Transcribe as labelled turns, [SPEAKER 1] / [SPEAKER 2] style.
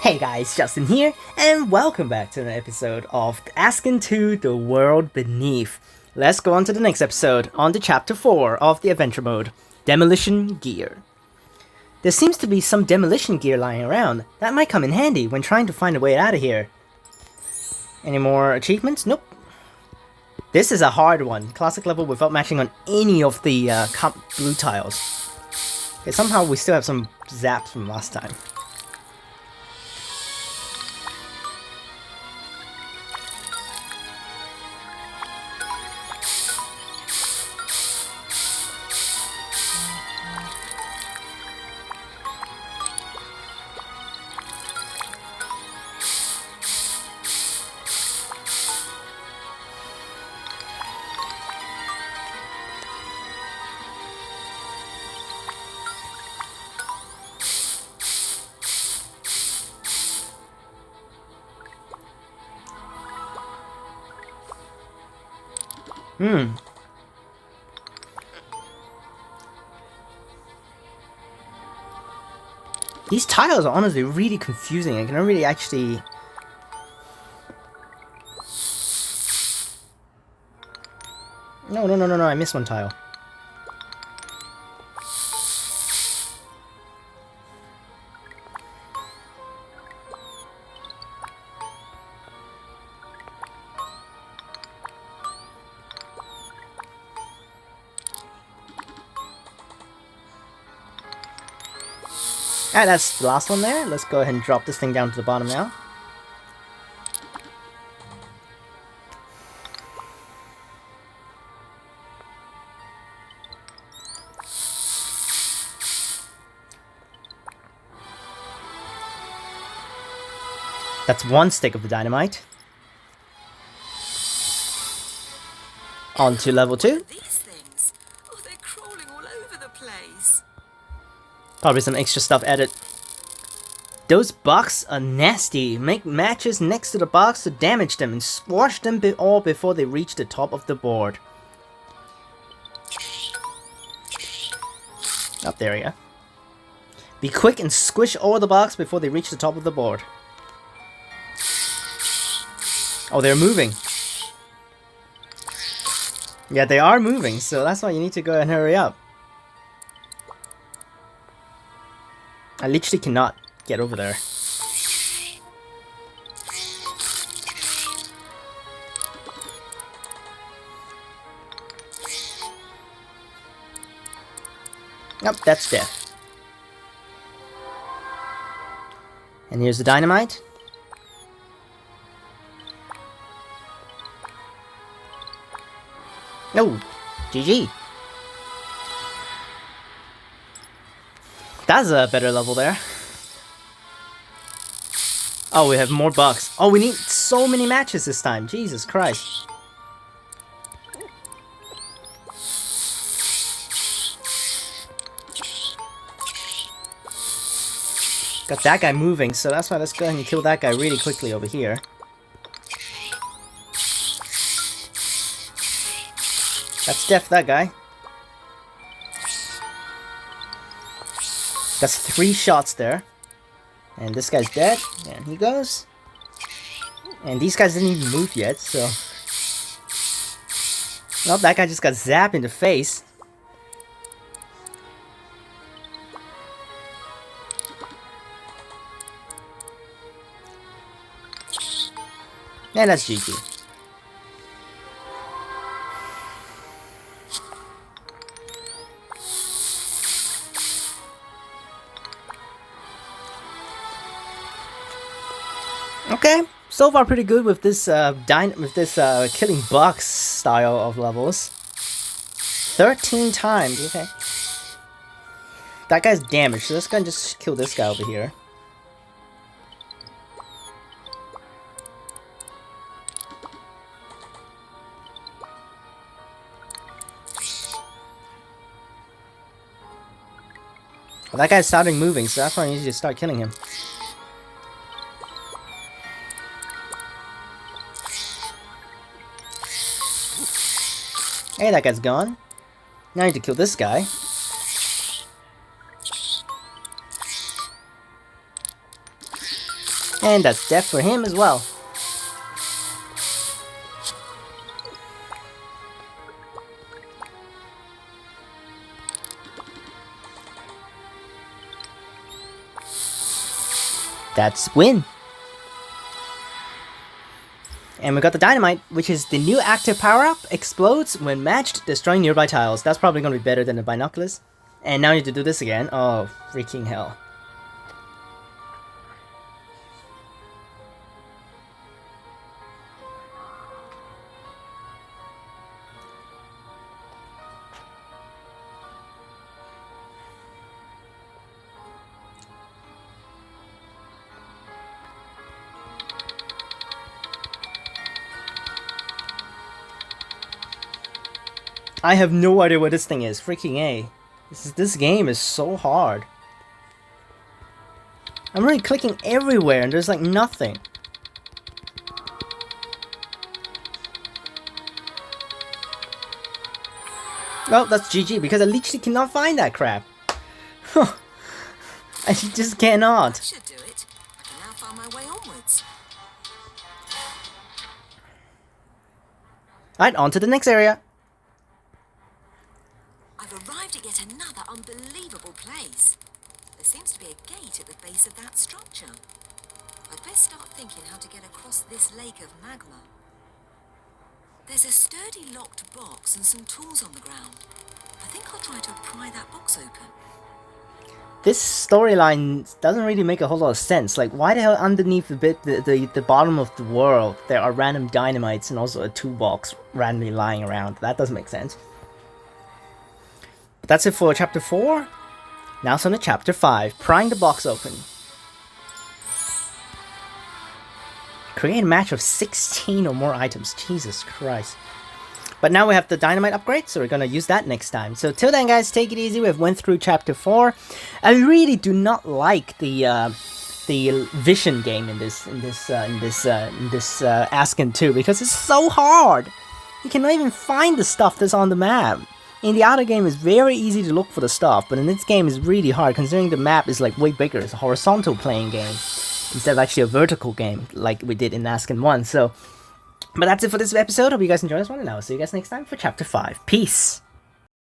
[SPEAKER 1] Hey guys, Justin here, and welcome back to an episode of Azkend 2, The World Beneath. Let's go on to the next episode, on to Chapter 4 of the Adventure Mode, Demolition Gear. There seems to be some demolition gear lying around. That might come in handy when trying to find a way out of here. Any more achievements? Nope. This is a hard one. Classic level without matching on any of the blue tiles. Okay, somehow we still have some zaps from last time. These tiles are honestly really confusing. I can really actually... No, I missed one tile. Alright, that's the last one there. Let's go ahead and drop this thing down to the bottom now. That's one stick of the dynamite. On to level 2.
[SPEAKER 2] These things. Oh, they're crawling all over the place.
[SPEAKER 1] Probably some extra stuff added. Those bugs are nasty. Make matches next to the box to damage them and squash them all before they reach the top of the board. Up there we go. Be quick and squish all the box before they reach the top of the board. Oh, they're moving. Yeah, they are moving, so that's why you need to go and hurry up. I literally cannot get over there. Yep, that's death. And here's the dynamite. No, GG. That's a better level there. Oh, we have more bugs. Oh, we need so many matches this time. Jesus Christ. Got that guy moving, so that's why let's go ahead and kill that guy really quickly over here. That's death, that guy. That's 3 shots there. And this guy's dead. And he goes. And these guys didn't even move yet, so... Well, that guy just got zapped in the face. And that's GG. Okay, so far pretty good with this killing bugs style of levels. 13 times, okay. That guy's damaged, so let's go and just kill this guy over here. Well, that guy's starting moving, so that's why I need to start killing him. Hey, that guy's gone. Now I need to kill this guy. And that's death for him as well. That's win. And we got the dynamite, which is the new active power-up, explodes when matched, destroying nearby tiles. That's probably going to be better than the binoculars. And now I need to do this again. Oh, freaking hell. I have no idea what this thing is. Freaking A. This game is so hard. I'm really clicking everywhere and there's like nothing. Well, that's GG because I literally cannot find that crap. I just cannot.
[SPEAKER 2] That should do it. I can now find my way onwards.
[SPEAKER 1] Alright, on to the next area.
[SPEAKER 2] I've arrived at yet another unbelievable place. There seems to be a gate at the base of that structure. I'd best start thinking how to get across this lake of magma. There's a sturdy locked box and some tools on the ground. I think I'll try to pry that box open.
[SPEAKER 1] This storyline doesn't really make a whole lot of sense. Like, why the hell underneath the bottom of the world there are random dynamites and also a toolbox randomly lying around? That doesn't make sense. But that's it for chapter 4. Now it's on to chapter 5, prying the box open. Create a match of 16 or more items. Jesus Christ. But now we have the dynamite upgrade, so we're gonna use that next time. So till then, guys, take it easy. We've went through chapter 4. I really do not like the vision game in this Azkend 2 because it's so hard. You cannot even find the stuff that's on the map. In the other game, it's very easy to look for the stuff, but in this game, it's really hard considering the map is like way bigger. It's a horizontal playing game instead of actually a vertical game like we did in Azkend 1. So. But that's it for this episode. Hope you guys enjoyed this one, and I will see you guys next time for Chapter 5. Peace!